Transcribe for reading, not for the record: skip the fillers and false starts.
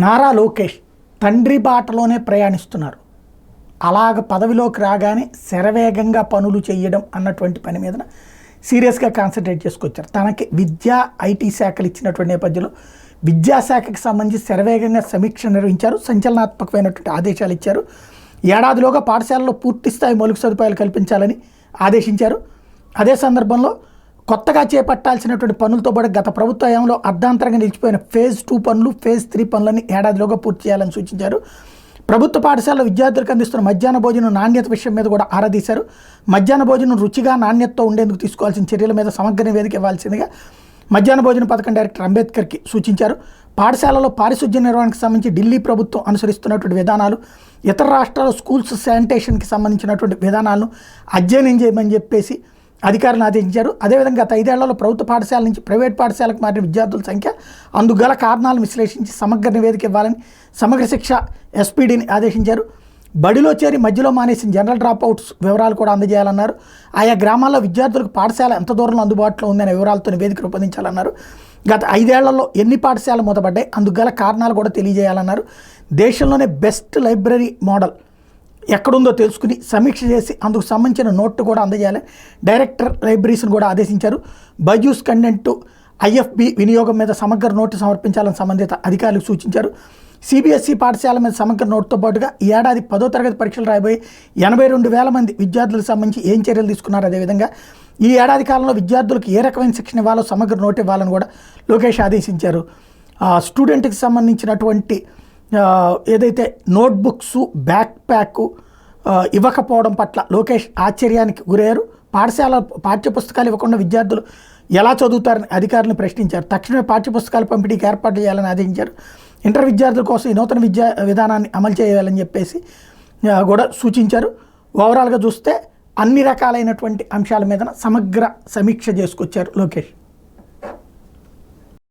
నారా లోకేష్ తండ్రి బాటలోనే ప్రయాణిస్తున్నారు. అలాగ పదవిలోకి రాగానే శరవేగంగా పనులు చేయడం అన్నటువంటి పని మీద సీరియస్గా కాన్సన్ట్రేట్ చేసుకొచ్చారు. తనకి విద్యా ఐటీ శాఖలు ఇచ్చినటువంటి నేపథ్యంలో విద్యాశాఖకి సంబంధించి శరవేగంగా సమీక్ష నిర్వహించారు. సంచలనాత్మకమైనటువంటి ఆదేశాలు ఇచ్చారు. ఏడాదిలోగా పాఠశాలలో పూర్తిస్థాయి మౌలిక సదుపాయాలు కల్పించాలని ఆదేశించారు. అదే సందర్భంలో కొత్తగా చేపట్టాల్సినటువంటి పనులతో పాటు గత ప్రభుత్వ హయాంలో అర్ధాంతరంగా నిలిచిపోయిన ఫేజ్ 2 పనులు, ఫేజ్ 3 పనులని ఏడాదిలోగా పూర్తి చేయాలని సూచించారు. ప్రభుత్వ పాఠశాలలో విద్యార్థులకు అందిస్తున్న మధ్యాహ్న భోజనం నాణ్యత విషయం మీద కూడా ఆరా తీశారు. మధ్యాహ్న భోజనం రుచిగా నాణ్యతతో ఉండేందుకు తీసుకోవాల్సిన చర్యల మీద సమగ్ర నివేదిక ఇవ్వాల్సిందిగా మధ్యాహ్న భోజన పథకం డైరెక్టర్ అంబేద్కర్కి సూచించారు. పాఠశాలలో పారిశుధ్య నిర్వహణకు సంబంధించి ఢిల్లీ ప్రభుత్వం అనుసరిస్తున్నటువంటి విధానాలు, ఇతర రాష్ట్రాల స్కూల్స్ శానిటేషన్కి సంబంధించినటువంటి విధానాలను అధ్యయనం చేయమని చెప్పేసి అధికారులను ఆదేశించారు. అదేవిధంగా గత 5 ఏళ్లలో ప్రభుత్వ పాఠశాల నుంచి ప్రైవేట్ పాఠశాలకు మారిన విద్యార్థుల సంఖ్య, అందుగల కారణాలను విశ్లేషించి సమగ్ర నివేదిక ఇవ్వాలని సమగ్ర శిక్ష ఎస్పీడీని ఆదేశించారు. బడిలో చేరి మధ్యలో మానేసిన జనరల్ డ్రాప్అవుట్స్ వివరాలు కూడా అందజేయాలన్నారు. ఆయా గ్రామాల్లో విద్యార్థులకు పాఠశాల ఎంత దూరంలో అందుబాటులో ఉందనే వివరాలతో నివేదిక రూపొందించాలన్నారు. గత 5 ఏళ్లలో ఎన్ని పాఠశాలలు మూతపడ్డాయి, అందుగల కారణాలు కూడా తెలియజేయాలన్నారు. దేశంలోనే బెస్ట్ లైబ్రరీ మోడల్ ఎక్కడుందో తెలుసుకుని సమీక్ష చేసి అందుకు సంబంధించిన నోట్ కూడా అందజేయాలని డైరెక్టర్ లైబ్రరీస్ని కూడా ఆదేశించారు. బైజూస్ కంటెంట్ ఐఎఫ్బి వినియోగం మీద సమగ్ర నోటు సమర్పించాలని సంబంధిత అధికారులకు సూచించారు. సిబిఎస్ఈ పాఠశాల మీద సమగ్ర నోటుతో పాటుగా ఈ ఏడాది 10వ తరగతి పరీక్షలు రాయబోయే 82,000 మంది విద్యార్థులకు సంబంధించి ఏం చర్యలు తీసుకున్నారు, అదేవిధంగా ఈ ఏడాది కాలంలో విద్యార్థులకు ఏ రకమైన శిక్షణ ఇవ్వాలో సమగ్ర నోటు ఇవ్వాలని కూడా లోకేష్ ఆదేశించారు. స్టూడెంట్కి సంబంధించినటువంటి ఏదైతే నోట్బుక్స్, బ్యాక్ ప్యాక్ ఇవ్వకపోవడం పట్ల లోకేష్ ఆశ్చర్యానికి గురయ్యారు. పాఠశాల పాఠ్యపుస్తకాలు ఇవ్వకుండా విద్యార్థులు ఎలా చదువుతారని అధికారులను ప్రశ్నించారు. తక్షణమే పాఠ్యపుస్తకాల పంపిణీకి ఏర్పాట్లు చేయాలని ఆదేశించారు. ఇంటర్ విద్యార్థుల కోసం ఈ నూతన విద్యా విధానాన్ని అమలు చేయాలని చెప్పేసి కూడా సూచించారు. ఓవరాల్గా చూస్తే అన్ని రకాలైనటువంటి అంశాల మీద సమగ్ర సమీక్ష చేసుకొచ్చారు లోకేష్.